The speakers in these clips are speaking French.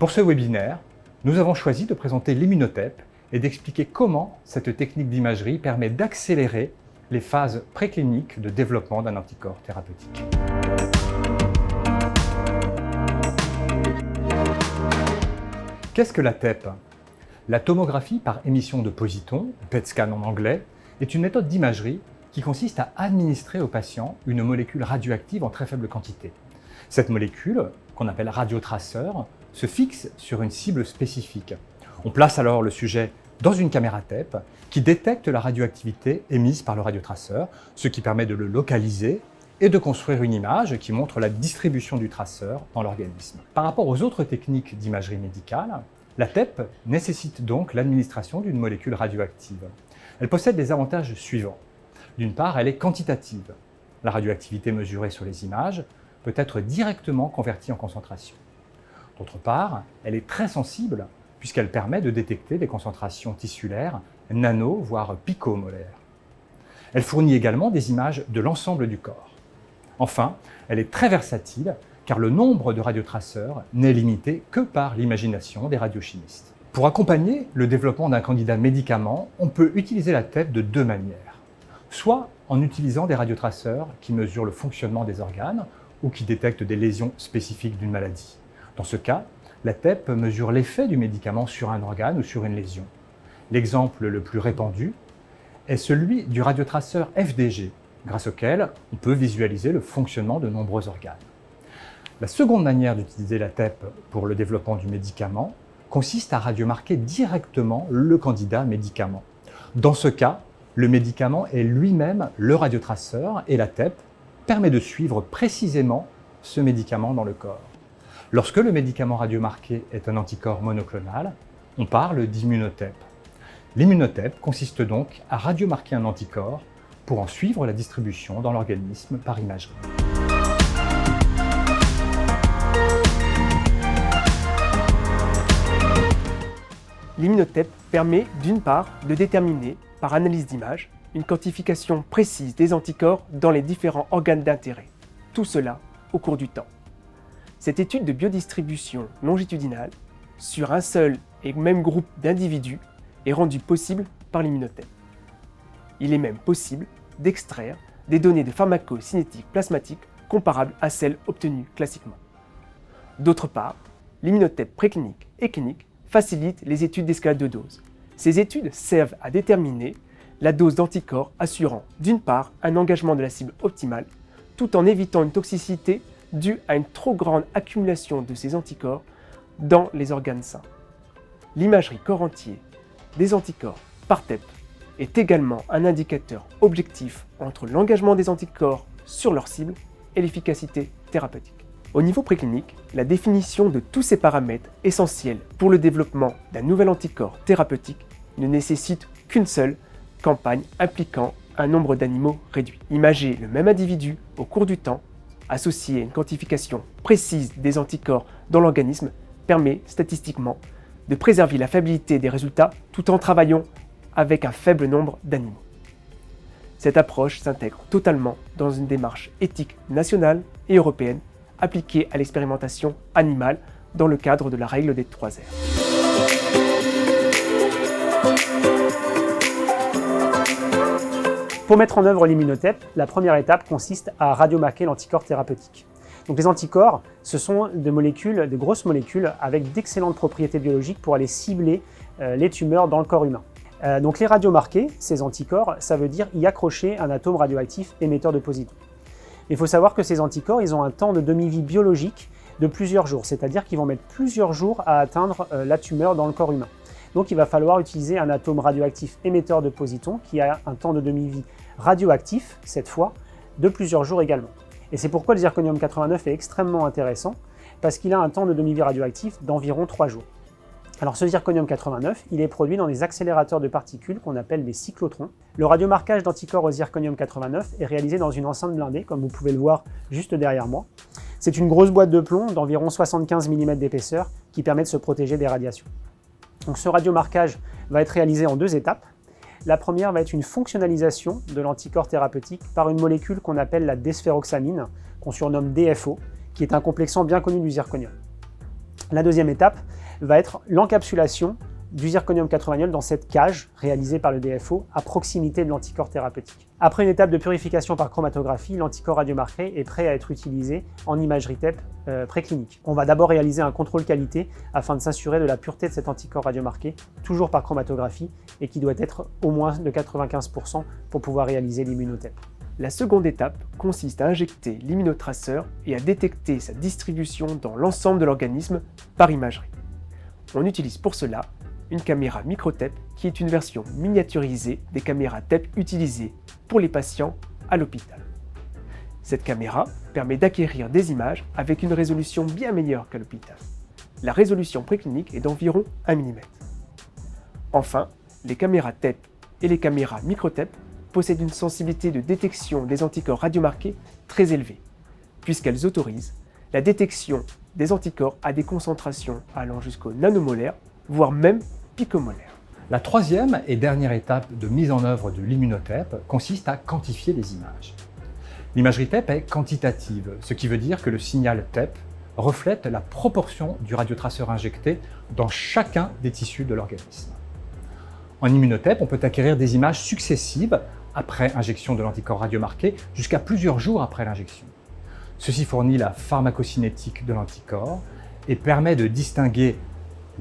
Pour ce webinaire, nous avons choisi de présenter l'immunotep et d'expliquer comment cette technique d'imagerie permet d'accélérer les phases précliniques de développement d'un anticorps thérapeutique. Qu'est-ce que la TEP? La tomographie par émission de positons, PET scan en anglais, est une méthode d'imagerie qui consiste à administrer au patient une molécule radioactive en très faible quantité. Cette molécule, qu'on appelle radiotraceur, se fixe sur une cible spécifique. On place alors le sujet dans une caméra TEP qui détecte la radioactivité émise par le radiotraceur, ce qui permet de le localiser et de construire une image qui montre la distribution du traceur dans l'organisme. Par rapport aux autres techniques d'imagerie médicale, la TEP nécessite donc l'administration d'une molécule radioactive. Elle possède des avantages suivants. D'une part, elle est quantitative. La radioactivité mesurée sur les images peut être directement convertie en concentration. D'autre part, elle est très sensible puisqu'elle permet de détecter des concentrations tissulaires nano, voire picomolaires. Elle fournit également des images de l'ensemble du corps. Enfin, elle est très versatile car le nombre de radiotraceurs n'est limité que par l'imagination des radiochimistes. Pour accompagner le développement d'un candidat médicament, on peut utiliser la TEP de deux manières. Soit en utilisant des radiotraceurs qui mesurent le fonctionnement des organes ou qui détectent des lésions spécifiques d'une maladie. Dans ce cas, la TEP mesure l'effet du médicament sur un organe ou sur une lésion. L'exemple le plus répandu est celui du radiotraceur FDG, grâce auquel on peut visualiser le fonctionnement de nombreux organes. La seconde manière d'utiliser la TEP pour le développement du médicament consiste à radiomarquer directement le candidat médicament. Dans ce cas, le médicament est lui-même le radiotraceur et la TEP permet de suivre précisément ce médicament dans le corps. Lorsque le médicament radiomarqué est un anticorps monoclonal, on parle d'immunotep. L'immunotep consiste donc à radiomarquer un anticorps pour en suivre la distribution dans l'organisme par imagerie. L'immunotep permet d'une part de déterminer, par analyse d'image, une quantification précise des anticorps dans les différents organes d'intérêt. Tout cela au cours du temps. Cette étude de biodistribution longitudinale sur un seul et même groupe d'individus est rendue possible par l'immunotep. Il est même possible d'extraire des données de pharmacocinétique plasmatique comparables à celles obtenues classiquement. D'autre part, l'immunotep préclinique et clinique facilite les études d'escalade de dose. Ces études servent à déterminer la dose d'anticorps assurant d'une part un engagement de la cible optimale tout en évitant une toxicité due à une trop grande accumulation de ces anticorps dans les organes sains. L'imagerie corps entier des anticorps par TEP est également un indicateur objectif entre l'engagement des anticorps sur leur cible et l'efficacité thérapeutique. Au niveau préclinique, la définition de tous ces paramètres essentiels pour le développement d'un nouvel anticorps thérapeutique ne nécessite qu'une seule campagne impliquant un nombre d'animaux réduit. Imager le même individu au cours du temps, associé à une quantification précise des anticorps dans l'organisme, permet statistiquement de préserver la fiabilité des résultats tout en travaillant avec un faible nombre d'animaux. Cette approche s'intègre totalement dans une démarche éthique nationale et européenne appliquée à l'expérimentation animale dans le cadre de la règle des 3 R. Pour mettre en œuvre l'immunotep, la première étape consiste à radiomarquer l'anticorps thérapeutique. Donc les anticorps, ce sont des molécules, des grosses molécules avec d'excellentes propriétés biologiques pour aller cibler les tumeurs dans le corps humain. Donc les radiomarquer, ces anticorps, ça veut dire y accrocher un atome radioactif émetteur de positons. Il faut savoir que ces anticorps, ils ont un temps de demi-vie biologique de plusieurs jours, c'est-à-dire qu'ils vont mettre plusieurs jours à atteindre la tumeur dans le corps humain. Donc il va falloir utiliser un atome radioactif émetteur de positons qui a un temps de demi-vie radioactif, cette fois, de plusieurs jours également. Et c'est pourquoi le zirconium 89 est extrêmement intéressant, parce qu'il a un temps de demi-vie radioactif d'environ 3 jours. Alors ce zirconium 89, il est produit dans des accélérateurs de particules qu'on appelle des cyclotrons. Le radiomarquage d'anticorps au zirconium 89 est réalisé dans une enceinte blindée, comme vous pouvez le voir juste derrière moi. C'est une grosse boîte de plomb d'environ 75 mm d'épaisseur qui permet de se protéger des radiations. Donc ce radiomarquage va être réalisé en 2 étapes. La première va être une fonctionnalisation de l'anticorps thérapeutique par une molécule qu'on appelle la desphéroxamine, qu'on surnomme DFO, qui est un complexant bien connu du zirconium. La deuxième étape va être l'encapsulation du zirconium 80 dans cette cage réalisée par le DFO à proximité de l'anticorps thérapeutique. Après une étape de purification par chromatographie, l'anticorps radiomarqué est prêt à être utilisé en imagerie TEP préclinique. On va d'abord réaliser un contrôle qualité afin de s'assurer de la pureté de cet anticorps radiomarqué, toujours par chromatographie, et qui doit être au moins de 95% pour pouvoir réaliser l'immunotep. La seconde étape consiste à injecter l'immunotraceur et à détecter sa distribution dans l'ensemble de l'organisme par imagerie. On utilise pour cela une caméra micro-TEP qui est une version miniaturisée des caméras TEP utilisées pour les patients à l'hôpital. Cette caméra permet d'acquérir des images avec une résolution bien meilleure qu'à l'hôpital. La résolution préclinique est d'environ 1 mm. Enfin, les caméras TEP et les caméras micro-TEP possèdent une sensibilité de détection des anticorps radiomarqués très élevée, puisqu'elles autorisent la détection des anticorps à des concentrations allant jusqu'au nanomolaire, voire même picomolaire. La troisième et dernière étape de mise en œuvre de l'immunotep consiste à quantifier les images. L'imagerie TEP est quantitative, ce qui veut dire que le signal TEP reflète la proportion du radiotraceur injecté dans chacun des tissus de l'organisme. En immunotep, on peut acquérir des images successives après injection de l'anticorps radiomarqué jusqu'à plusieurs jours après l'injection. Ceci fournit la pharmacocinétique de l'anticorps et permet de distinguer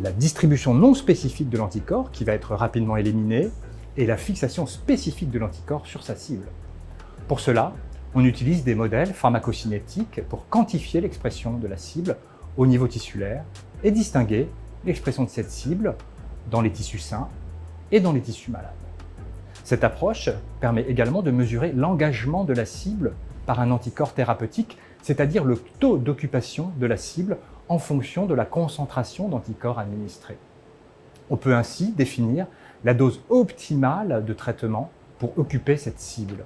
la distribution non spécifique de l'anticorps, qui va être rapidement éliminée, et la fixation spécifique de l'anticorps sur sa cible. Pour cela, on utilise des modèles pharmacocinétiques pour quantifier l'expression de la cible au niveau tissulaire et distinguer l'expression de cette cible dans les tissus sains et dans les tissus malades. Cette approche permet également de mesurer l'engagement de la cible par un anticorps thérapeutique, c'est-à-dire le taux d'occupation de la cible en fonction de la concentration d'anticorps administrés. On peut ainsi définir la dose optimale de traitement pour occuper cette cible.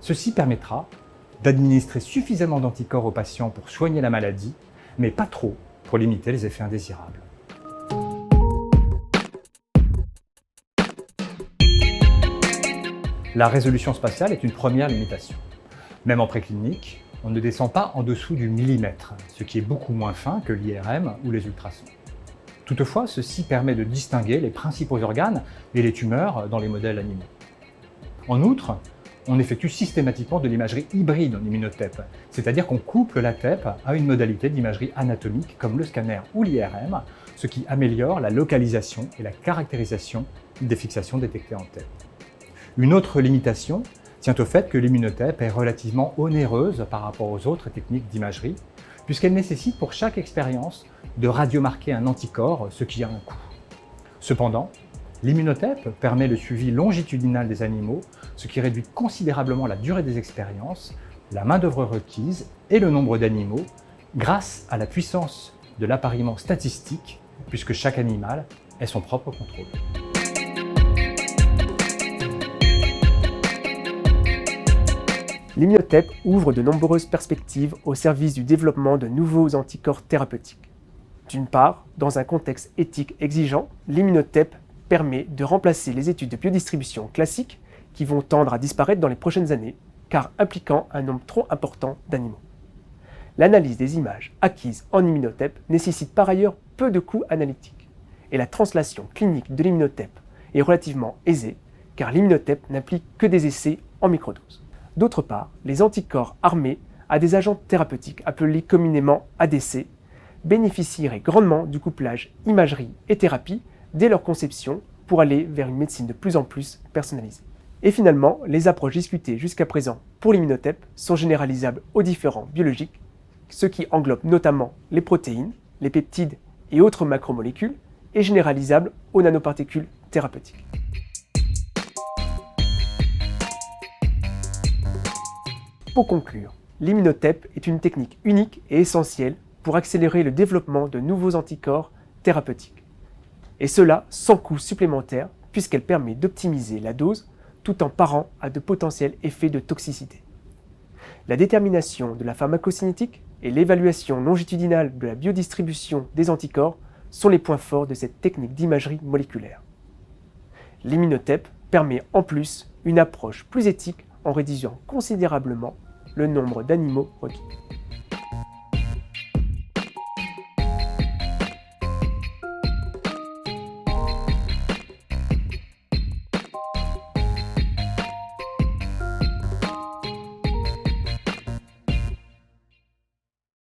Ceci permettra d'administrer suffisamment d'anticorps aux patients pour soigner la maladie, mais pas trop pour limiter les effets indésirables. La résolution spatiale est une première limitation. Même en préclinique, on ne descend pas en dessous du millimètre, ce qui est beaucoup moins fin que l'IRM ou les ultrasons. Toutefois, ceci permet de distinguer les principaux organes et les tumeurs dans les modèles animaux. En outre, on effectue systématiquement de l'imagerie hybride en immunotep, c'est-à-dire qu'on couple la TEP à une modalité d'imagerie anatomique comme le scanner ou l'IRM, ce qui améliore la localisation et la caractérisation des fixations détectées en TEP. Une autre limitation tient au fait que l'immunotep est relativement onéreuse par rapport aux autres techniques d'imagerie, puisqu'elle nécessite pour chaque expérience de radiomarquer un anticorps, ce qui a un coût. Cependant, l'immunotep permet le suivi longitudinal des animaux, ce qui réduit considérablement la durée des expériences, la main-d'œuvre requise et le nombre d'animaux, grâce à la puissance de l'appariement statistique, puisque chaque animal est son propre contrôle. L'immunotep ouvre de nombreuses perspectives au service du développement de nouveaux anticorps thérapeutiques. D'une part, dans un contexte éthique exigeant, l'immunotep permet de remplacer les études de biodistribution classiques qui vont tendre à disparaître dans les prochaines années, car impliquant un nombre trop important d'animaux. L'analyse des images acquises en immunotep nécessite par ailleurs peu de coûts analytiques, et la translation clinique de l'immunotep est relativement aisée, car l'immunotep n'implique que des essais en microdose. D'autre part, les anticorps armés à des agents thérapeutiques appelés communément ADC bénéficieraient grandement du couplage imagerie et thérapie dès leur conception pour aller vers une médecine de plus en plus personnalisée. Et finalement, les approches discutées jusqu'à présent pour l'immunotep sont généralisables aux différents biologiques, ce qui englobe notamment les protéines, les peptides et autres macromolécules, et généralisable aux nanoparticules thérapeutiques. Pour conclure, l'immunotep est une technique unique et essentielle pour accélérer le développement de nouveaux anticorps thérapeutiques. Et cela sans coût supplémentaire puisqu'elle permet d'optimiser la dose tout en parant à de potentiels effets de toxicité. La détermination de la pharmacocinétique et l'évaluation longitudinale de la biodistribution des anticorps sont les points forts de cette technique d'imagerie moléculaire. L'immunotep permet en plus une approche plus éthique en réduisant considérablement le nombre d'animaux requis.